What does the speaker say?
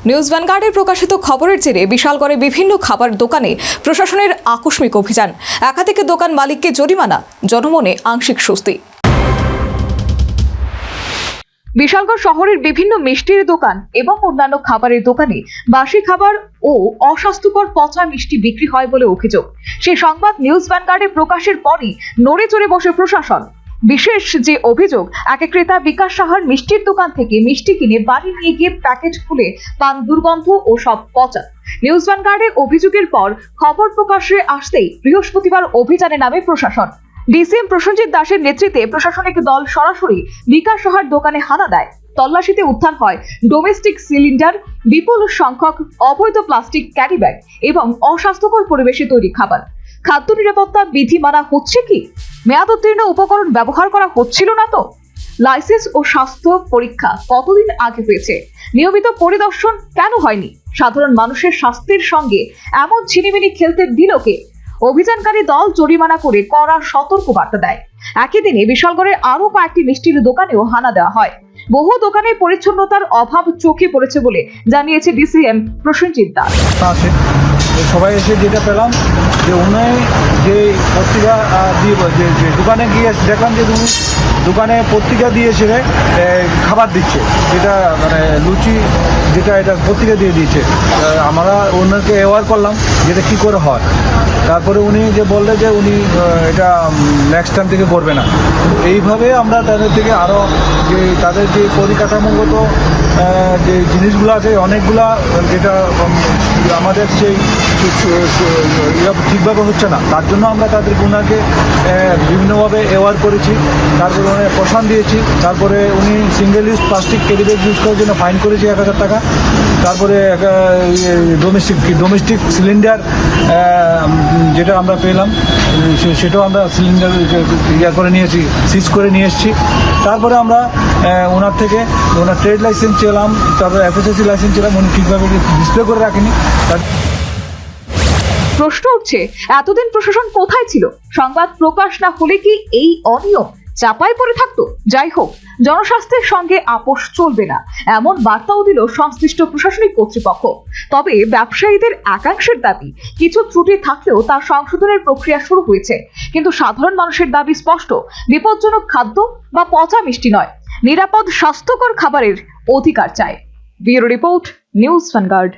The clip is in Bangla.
নিউজ ভ্যানগার্ডের প্রকাশিত খবরের জেরে বিশালগড়ে বিভিন্ন খাবার দোকানে প্রশাসনের আকস্মিক অভিযান, একাধিক দোকান মালিককে জরিমানা, জনমনে আংশিক স্বস্তি। বিশালগড় শহরের বিভিন্ন মিষ্টির দোকান এবং অন্যান্য খাবারের দোকানে বাসি খাবার ও অস্বাস্থ্যকর পচা মিষ্টি বিক্রি হয় বলে অভিযোগ। সেই সংবাদ নিউজ ভ্যানগার্ডে প্রকাশের পরই নড়ে চড়ে বসে প্রশাসন। বিশেষ যে অভিযোগ, এক ক্রেতা বিকাশ সাহার মিষ্টির দোকান থেকে মিষ্টি কিনে বাড়ি নিয়ে গিয়ে প্যাকেট খুলে পান দুর্গন্ধ ও সব পচা। নিউজ ভ্যানগার্ডের অভিযোগের পর খবর প্রকাশ্যে আসতেই বৃহস্পতিবার অভিযানে নামে প্রশাসন। ডিসিএম প্রসেনজিৎ দাসের নেতৃত্বে প্রশাসনিক দল সরাসরি বিকাশ সাহার দোকানে হানা দেয়। তল্লাশিতে উদ্ধার হয় ডোমেস্টিক সিলিন্ডার, বিপুল সংখ্যক অবৈধ প্লাস্টিক ক্যারি ব্যাগ এবং অস্বাস্থ্যকর পরিবেশে তৈরি খাবার। খাদ্য নিরাপত্তা বিধি মানা হচ্ছে কি? মেয়াদ উত্তীর্ণ উপকরণ ব্যবহার করা হচ্ছিল না তো? লাইসেন্স ও স্বাস্থ্য পরীক্ষা কতদিন আগে হয়েছে? নিয়মিত পরিদর্শন কেন হয়নি? সাধারণ মানুষের স্বাস্থ্যের সঙ্গে এমন ছিনিমিনি খেলতে দিল কে? অভিযানকারী দল জরিমানা করে কড়া সতর্ক বার্তা দেয়। একই দিনে বিশালগড়ের আরো কয়েকটি মিষ্টির দোকানেও হানা দেওয়া হয়। বহু দোকানে পরিচ্ছন্নতার অভাব চোখে পড়েছে বলে জানিয়েছে ডিসিএম প্রসেনজিৎ দাস। সবাই এসে যেটা পেলাম যে উনি যে পত্রিকা দিয়ে যে দোকানে গিয়ে দেখলাম যে উনি দোকানে পত্রিকা দিয়ে এসে খাবার দিচ্ছে, যেটা মানে লুচি, যেটা এটা পত্রিকা দিয়ে দিচ্ছে। আমরা ওনাকে অ্যাওয়ার করলাম যেটা কী করে হয়। তারপরে উনি যে বললে যে উনি এটা নেক্সট টাইম থেকে করবে না। এইভাবে আমরা তাদের থেকে আরও যে তাদের যে পরিকাঠামোগত যে জিনিসগুলো আছে অনেকগুলা, যেটা আমাদের সেই ঠিকভাবে হচ্ছে না, তার জন্য আমরা ওনাকে বিভিন্নভাবে অ্যাওয়ার করেছি। তারপরে উনি প্রশান দিয়েছি। তারপরে উনি single use plastic carry bag use করার জন্য ফাইন করেছি 1000 টাকা। তারপরে ডোমেস্টিক সিলিন্ডার যেটা আমরা পেলাম সেটাও আমরা সিলিন্ডার করে নিয়েছি, সিজ করে নিয়ে এসেছি। তারপরে আমরা ওনার থেকে ওনার ট্রেড লাইসেন্স চেলাম, তারপরে এফএসএসসি লাইসেন্স চেলাম, উনি ঠিকভাবে ডিসপ্লে করে রাখেনি। প্রশ্ন উঠছে, এতদিন প্রশাসন কোথায় ছিল? সংবাদ প্রকাশ না হলে কি এই অনিয়ম চাপায় পড়ে থাকতো? যাই হোক, জনস্বাস্থ্যের সঙ্গে আপোষ চলবে না, এমন বার্তাও দিল সংশ্লিষ্ট প্রশাসনিক কর্তৃপক্ষ। তবে ব্যবসায়ীদের একাংশের দাবি, কিছু ত্রুটি থাকলেও তা সংশোধনের প্রক্রিয়া শুরু হয়েছে। কিন্তু সাধারণ মানুষের দাবি স্পষ্ট, বিপজ্জনক খাদ্য বা পচা মিষ্টি নয়, নিরাপদ স্বাস্থ্যকর খাবারের অধিকার চায়। Bureau report, news vanguard.